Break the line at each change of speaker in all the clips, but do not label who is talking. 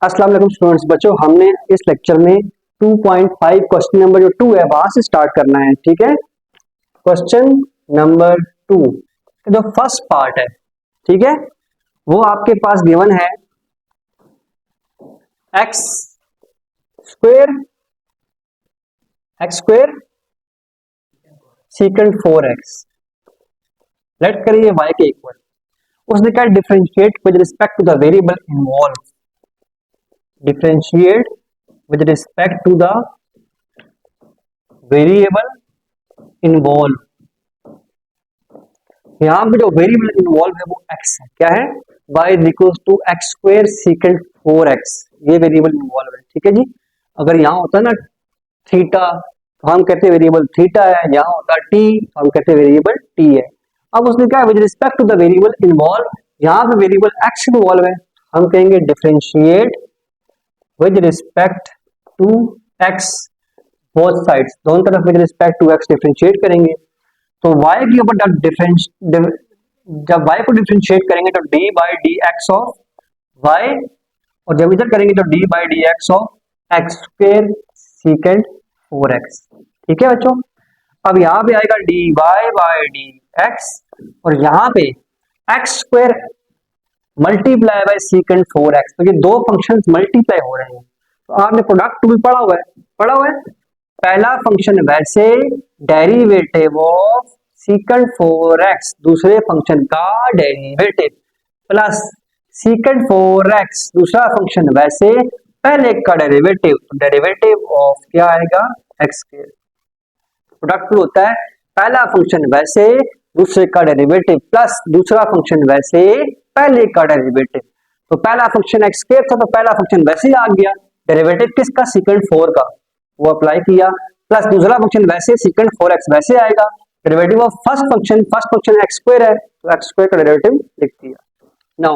अस्सलाम वालेकुम स्टूडेंट्स। बच्चों, हमने इस लेक्चर में 2.5 क्वेश्चन नंबर जो 2 है वहां से स्टार्ट करना है। ठीक है, क्वेश्चन नंबर 2 जो फर्स्ट पार्ट है, ठीक है, वो आपके पास गिवन है x square secant 4x let करिए y के इक्वल। उसने क्या differentiate with respect to the variable involve, differentiate with respect to the variable involve. यहाँ पे जो वेरिएबल इन्वॉल्व है वो x है। क्या है? y is equal to x square secant 4x, ये वेरिएबल इन्वॉल्व है। ठीक है जी। अगर यहाँ होता ना थीटा तो हम कहते हैं वेरिएबल थीटा है, यहाँ होता t तो हम कहते हैं वेरिएबल t है। अब उसने क्या with respect to the variable involve, यहाँ पे वेरिएबल x इन्वॉल्व है, हम कहेंगे differentiate with respect to x, both sides, दोनों तरफ with respect to x differentiate करेंगे। तो y के ऊपर जब y को डिफरेंशिएट करेंगे तो d by d x of y, और जब इधर करेंगे तो d by d x of x square secant 4x। ठीक है बच्चों, अब यहाँ पे आएगा d y by d x, और यहाँ पे x square multiply by secant 4x, तो ये दो फंक्शंस मल्टीप्लाई हो रहे हैं। तो आपने प्रोडक्ट टूल पढ़ा हुआ है। पहला फंक्शन वैसे डेरिवेटिव ऑफ सीकेंड 4x, दूसरे फंक्शन का डेरिवेटिव प्लस सीकेंड 4x, दूसरा फंक्शन वैसे पहले का डेरिवेटिव, तो डेरिवेटिव ऑफ क्या आएगा एक्स स्क्वायर। प्रोडक्ट टूल होता है पहला फंक्शन वैसे दूसरे का डेरिवेटिव प्लस दूसरा फंक्शन वैसे पहले का डेरिवेटिव। तो पहला फंक्शन एक्स स्क्वायर था तो पहला फंक्शन वैसे ही आ गया, डेरिवेटिव किसका सीकेंड 4 का, वो अप्लाई किया, प्लस दूसरा फंक्शन वैसे सीकेंड 4x वैसे आएगा, derivative of first function x square है तो एक्स स्क्वायर का डेरिवेटिव लिख दिया। नाउ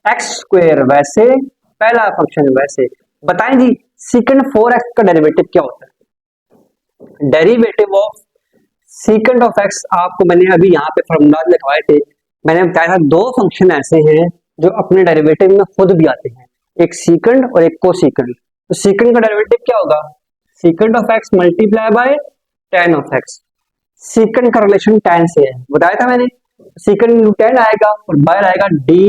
एक्स स्क्वायर वैसे पहला फंक्शन वैसे, बताएं जी सीकेंड 4x का डेरिवेटिव क्या होता है? डेरिवेटिव ऑफ सीकेंड ऑफ एक्स, आपको मैंने अभी यहाँ पे फॉर्मूला लिखवाए थे, मैंने बताया था दो फंक्शन ऐसे हैं जो अपने डेरिवेटिव में खुद भी आते हैं, एक सीकेंड और एक कोसीकेंड। तो सीकेंड का डेरिवेटिव क्या होगा? सीकेंड of x multiply by tan of x. सीकेंड का रिलेशन tan से है, बताया था मैंने। सीकेंड इंटू tan आएगा और बाहर आएगा d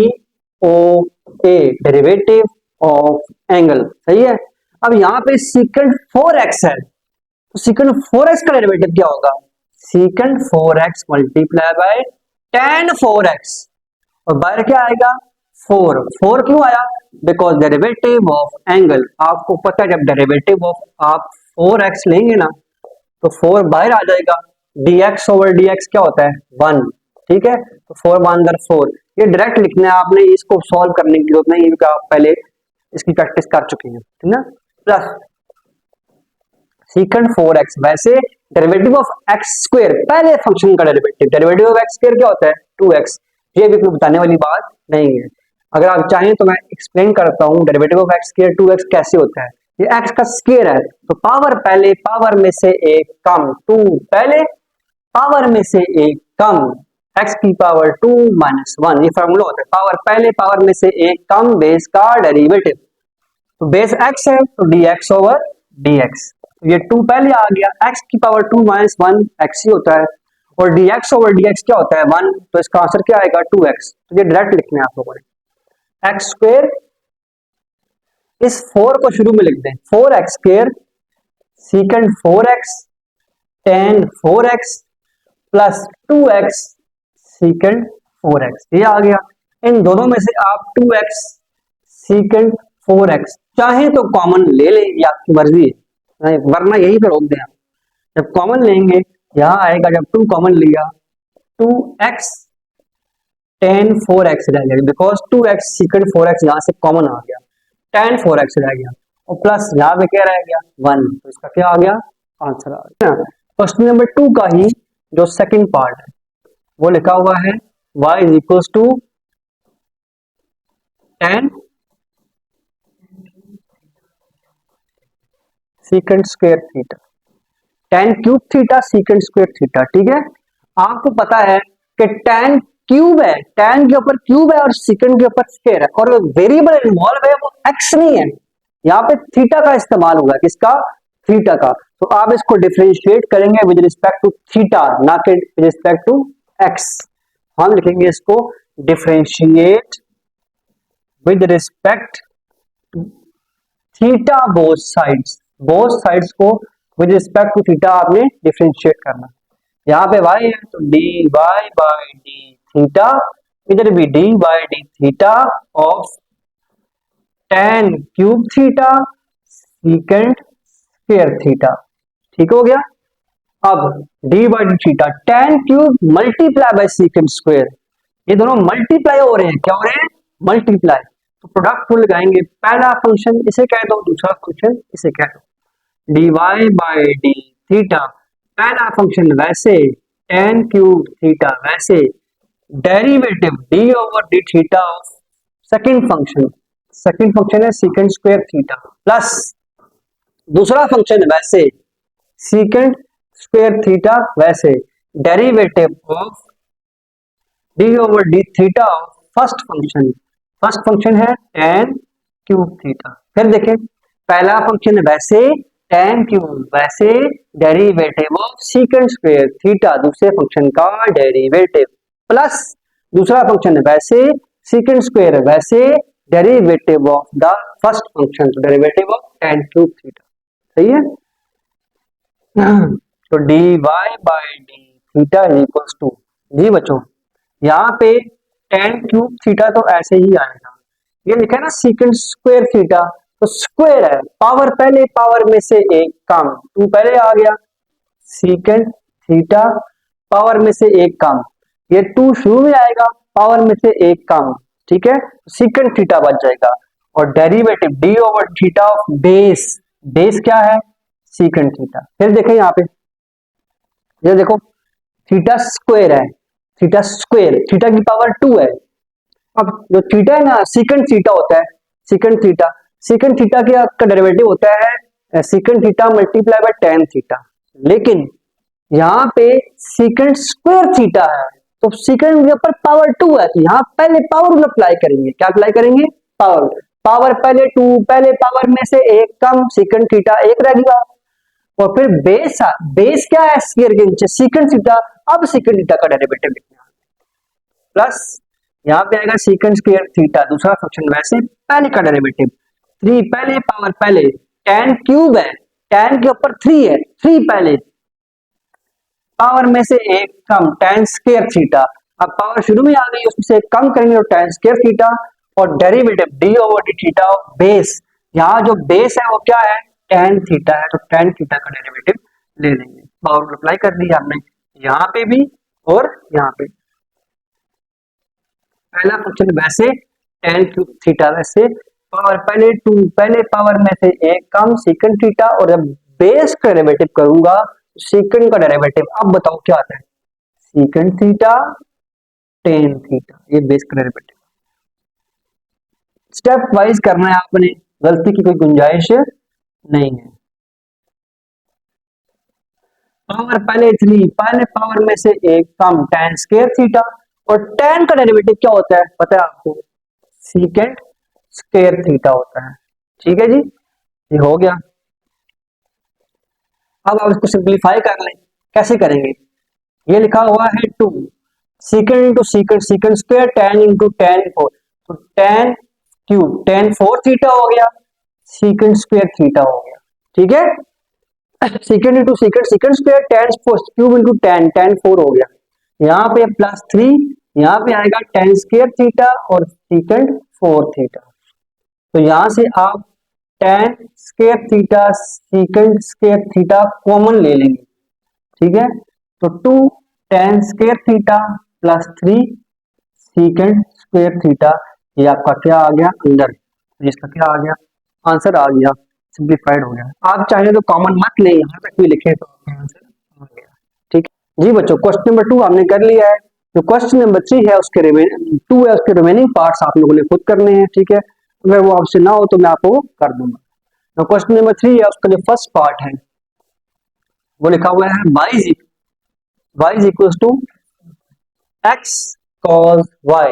o a, derivative of angle. सही है। अब यहाँ पे सीकेंड 4x है तो सीकेंड 4x का डेरिवेटिव क्या होगा? सीकेंड 4x multiply by tan 4x, और बाहर क्या आएगा 4 क्यों आया? बिकॉज डेरिवेटिव ऑफ एंगल, आपको पता है जब डेरिवेटिव ऑफ आप 4x लेंगे ना तो 4 बाहर आ जाएगा, dx ओवर dx क्या होता है 1। ठीक है, तो 4 वन 4, ये डायरेक्ट लिखना है, आपने इसको सॉल्व करने की जरूरत नहीं क्योंकि आप पहले इसकी प्रैक्टिस कर चुके हैं, ठीक ना। प्लस सीकेंड 4x वैसे डेरिवेटिव ऑफ एक्स स्क्वायर, पहले फंक्शन का डेरिवेटिव ऑफ एक्स स्क्वायर क्या होता है 2x। ये भी कोई बताने वाली बात नहीं है, अगर आप चाहें तो मैं एक्सप्लेन करता हूँ derivative of x square 2x कैसे होता है। ये x का स्क्वायर है तो पावर पहले, पावर में से एक कम, 2 पहले, पावर में से एक कम, x की पावर 2 माइनस 1, ये फॉर्मूला होता है। पावर पहले, पावर में से एक कम, बेस का डेरिवेटिव, तो बेस x है तो dx ओवर dx, तो ये 2 पहले आ गया, x की पावर 2 माइनस 1 x ही होता है, और dx ओवर dx क्या होता है 1, तो इसका आंसर क्या आएगा 2x। तो ये डायरेक्ट लिखना है आप लोगों ने, एक्स स्क्वायर, इस 4 को शुरू में लिख दें, 4x square सीकेंड 4x tan 4x plus 2x सीकेंड 4x, ये आ गया। इन दोनों में से आप 2x सीकेंड 4x चाहे तो कॉमन ले लें, ये आपकी मर्जी है, वरना यही पे रोक दें आप। जब कॉमन लेंगे यहां आएगा, जब 2 कॉमन लिया 2x tan 4x रह गया, बिकॉज 2x सीकेंड 4x यहां से कॉमन आ गया, tan 4x रह गया, और प्लस यहाँ पे क्या रह गया 1, तो इसका क्या आ गया आंसर आ गया। क्वेश्चन नंबर 2 का ही जो सेकंड पार्ट है वो लिखा हुआ है y is equal to tan secant square theta, tan cube theta secant square theta. ठीक है, आपको पता है कि tan क्यूब है, tan के ऊपर क्यूब है और सेकंड के ऊपर स्क्वायर है, और वेरिएबल इन्वॉल्व है वो x नहीं है, यहाँ पे थीटा का इस्तेमाल हुआ है, किसका, थीटा का। तो आप इसको डिफरेंशिएट करेंगे विद रिस्पेक्ट टू थीटा, ना कि विद रिस्पेक्ट टू x। हम लिखेंगे इसको differentiate with respect to theta both sides को विद रिस्पेक्ट टू थीटा आपने डिफरेंशिएट करना। यहाँ पे y है तो dy बाय डी थीटा, इधर भी dy by d theta of tan cube theta secant square theta. ठीक हो गया। अब d by d theta tan cube multiply by secant square, ये दोनों मल्टीप्लाई हो रहे हैं, क्या हो रहे हैं, मल्टीप्लाई। तो प्रोडक्ट रूल लगाएंगे, पहला फंक्शन इसे कह दो, दूसरा फंक्शन इसे कह दो। D y by d theta, पहला फंक्शन वैसे tan क्यूब थीटा वैसे, derivative d over d theta of second function है सीकेंट स्क्वायर थीटा, प्लस दूसरा फंक्शन वैसे सीकेंट स्क्वायर थीटा वैसे, derivative of d over d theta of first function है tan cube theta. फिर देखें, पहला function वैसे tan क्यूब वैसे, derivative of secant square theta दूसरे फंक्शन का डेरिवेटिव, प्लस दूसरा फंक्शन वैसे सीकेंट स्क्वायर वैसे, derivative of the first function, तो derivative of tan cube theta. सही है। तो d y by d theta equals to, जी बच्चों यहाँ पे tan क्यूब थीटा तो ऐसे ही आएगा, ये लिखा है ना सीकेंट स्क्वायर थीटा, तो स्क्वायर है, पावर पहले पावर में से एक कम, 2 पहले आ गया, सीकेंट थीटा पावर में से एक कम, ये 2 शुरू में आएगा, पावर में से एक कम, ठीक है, सीकेंट थीटा बच जाएगा। और derivative d over theta of base क्या है, सीकेंट थीटा। फिर देखें यहाँ पे, ये देखो थीटा स्क्वायर है, थीटा की पावर 2 है। अब जो थीटा है ना, सीकेंट थीटा होता है, सीकेंट थीटा का डेरिवेटिव होता है secant theta multiply by tan theta, लेकिन यहाँ पे सीकेंट स्क्वायर थीटा है, तो सीकेंट के ऊपर पावर 2 है, तो यहाँ पहले पावर अप्लाई करेंगे, क्या अप्लाई करेंगे, पावर पहले 2, पहले पावर में से एक कम, सीकेंट थीटा एक रह गया, और फिर बेस क्या है, स्क्वायर के नीचे सीकेंट थीटा, अब सीकेंट थीटा का डेरिवेटिव लिखना, प्लस यहाँ पे आएगा सीकेंट स्क्वायर थीटा दूसरा फंक्शन वैसे, पहले का डेरिवेटिव 3 पहले पावर पहले, tan क्यूब है, tan के ऊपर 3 है, 3 पहले पावर में से एक कम, tan स्क्वायर थीटा, अब पावर शुरू में आ गई उसमें से कम करेंगे तो tan स्क्वायर थीटा, और derivative d over d theta of base, यहाँ जो बेस है वो क्या है, tan थीटा है, तो tan थीटा का डेरिवेटिव ले लेंगे, पावर अप्लाई कर दी हमने यहाँ पे भी और यहाँ पे। पहला फंक्शन वैसे tan क्यूब थीटा वैसे, पावर पहले 2 पहले पावर में से एक कम, सीकेंट थीटा, और जब बेस का डेरिवेटिव करूंगा सीकेंट का डेरिवेटिव, अब बताओ क्या आता है, सीकेंट थीटा tan थीटा, ये बेस का डेरिवेटिव। स्टेप वाइज करना है आपने, गलती की कोई गुंजाइश नहीं है। पावर पहले 3 पहले पावर में से एक कम, tan स्क्वायर थीटा, और tan का डेरिवेटिव क्या होता है पता है आपको, सीकेंट स्क्वायर थीटा होता है। ठीक है जी, ये हो गया। अब आप इसको सिंप्लीफाई कर लें, कैसे करेंगे, ये लिखा हुआ है 2 secant into secant square tan into tan 4, तो tan क्यूब tan 4 थीटा हो गया, सीकेंट स्क्वायर थीटा हो गया। ठीक है, secant into secant square tan cube into tan 4 हो गया, यहाँ पे प्लस 3, यहाँ पे आएगा tan स्क्वायर थीटा और सीकेंट 4 थीटा, तो यहां से आप tan square theta secant square theta common ले लेंगे। ठीक है, तो 2 tan square theta plus 3 secant square theta, ये आपका क्या आ गया अंदर, इसका क्या आ गया, आंसर आ गया, सिंप्लीफाइड हो गया। आप चाहे तो कॉमन मत लें, यहाँ तक भी लिखे तो आंसर आ गया। ठीक जी बच्चों, क्वेश्चन नंबर 2 हमने कर लिया है, जो क्वेश्चन नंबर 3 है उसके रिमेनिंग पार्ट्स आप लोगों ने खुद करने हैं। ठीक है, अगर वो आपसे ना हो तो मैं आपको कर दूंगा। तो क्वेश्चन नंबर 3 है, उसका जो फर्स्ट पार्ट है वो लिखा हुआ है y equals to x cos y।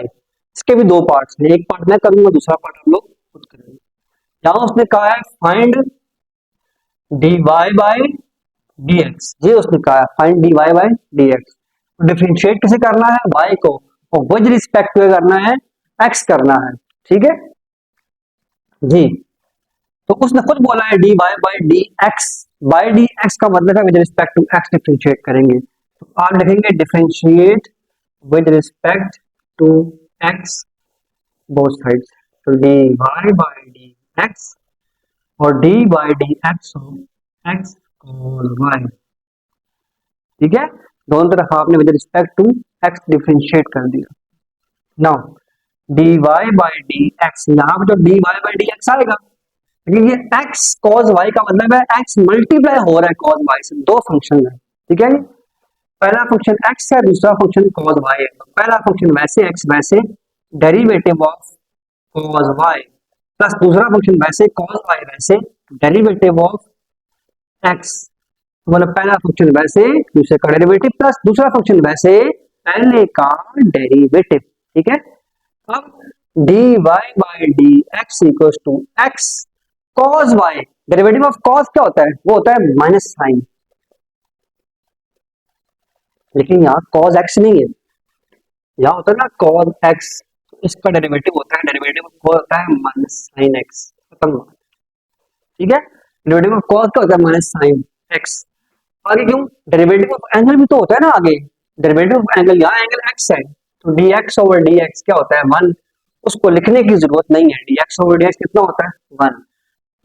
इसके भी दो पार्ट्स हैं, एक पार्ट मैं करूंगा, दूसरा पार्ट आप लोग खुद करेंगे। यहाँ उसने कहा है फाइंड dy बाय dx, ये उसने कहा है फाइंड dy बाय dx। डिफरेंशिएट कैसे करना है y को, और विद रिस्पेक्ट टू करना है x करना है, ठीक है जी। तो उसने खुद बोला है dy by dx, by dx का मतलब है with respect to x differentiate करेंगे, तो आप लिखेंगे differentiate with respect to x both sides, तो dy बाय dx और dy by dx of x cos y, ठीक है। दोनों तरफ आपने with respect to x differentiate कर दिया। नाउ dy बाय dx, यहाँ पे जो dy बाय dx आएगा, क्योंकि ये x cos y का मतलब है x मल्टीप्लाई हो रहा है cos y से, दो फंक्शन है, ठीक है। पहला फंक्शन x है, दूसरा फंक्शन cos y है। तो पहला फंक्शन वैसे x वैसे derivative of cos y, plus दूसरा फंक्शन वैसे cos y वैसे डेरिवेटिव ऑफ x, मतलब पहला फंक्शन वैसे दूसरे का डेरिवेटिव प्लस दूसरा फंक्शन वैसे पहले का डेरिवेटिव, ठीक है। अब dy by dx equals to x cos y, derivative of cos क्या होता है, वो होता है माइनस साइन, लेकिन यहाँ cos x नहीं है, यहाँ होता है ना cos x, इसका डेरिवेटिव होता है, डेरिवेटिव ऑफ cos होता है माइनस साइन x, खत्म, ठीक है। डेरिवेटिव ऑफ cos क्या होता है, माइनस साइन x। आगे क्यों, डेरिवेटिव ऑफ एंगल भी तो होता है ना आगे, डेरिवेटिव ऑफ एंगल, यहाँ एंगल x है, तो dx ओवर dx क्या होता है 1, उसको लिखने की जरूरत नहीं है, dx ओवर dx कितना होता है 1।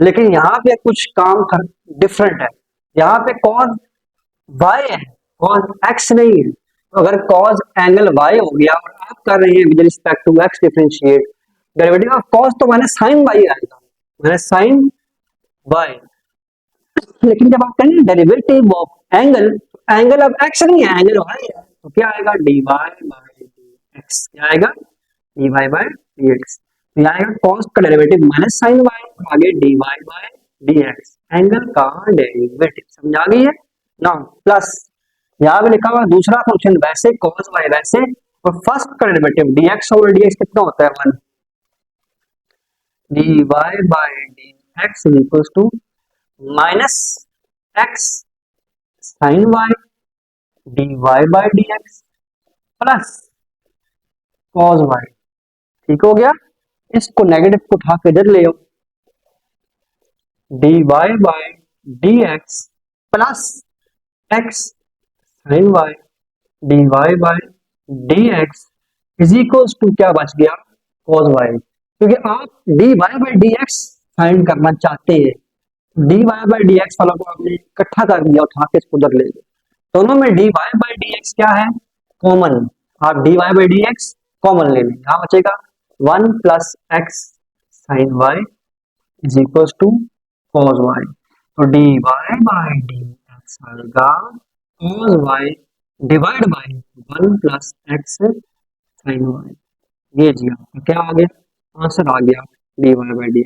लेकिन यहाँ पे कुछ काम डिफरेंट है, यहाँ पे cos y है, cos x नहीं है। तो अगर cos एंगल y हो गया और आप कर रहे हैं with respect to x differentiate, derivative of cos तो माइनस साइन y आएगा, माइनस साइन y। लेकिन जब आप करेंगे डेरिवेटिव ऑफ एंगल, एंगल अब x नहीं है, एंगल y है, तो क्या आएगा dy बाय dx, क्या आएगा dy बाय dx, तो आएगा cos का डेरिवेटिव माइनस साइन y, आगे dy बाय dx, एंगल का डेरिवेटिव, समझ आ गई है ना। प्लस यहाँ भी लिखा हुआ दूसरा फंक्शन वैसे cos y वैसे, और फर्स्ट का डेरिवेटिव dx ओवर dx कितना होता है 1, dy by dx equals to minus x sine y dy by dx plus cos y, ठीक हो गया। इसको नेगेटिव को उठा के इधर ले आओ, dy by dx plus x sine y dy by dx is equals to क्या बच गया cos y, क्योंकि आप dy बाय dx फाइंड करना चाहते हैं, dy बाय dx वाला को आपने इकट्ठा कर दिया, उठा के इसको उधर ले गए, दोनों में dy बाय dx क्या है कॉमन, आप dy बाय dx कॉमन ले लें, यहाँ बचेगा 1 plus x sine y is equals to cos y, तो dy बाय dx आएगा cos y divide by 1 plus x sine y, ये जी आपका क्या आ गया, आंसर आ गया dy बाय dx।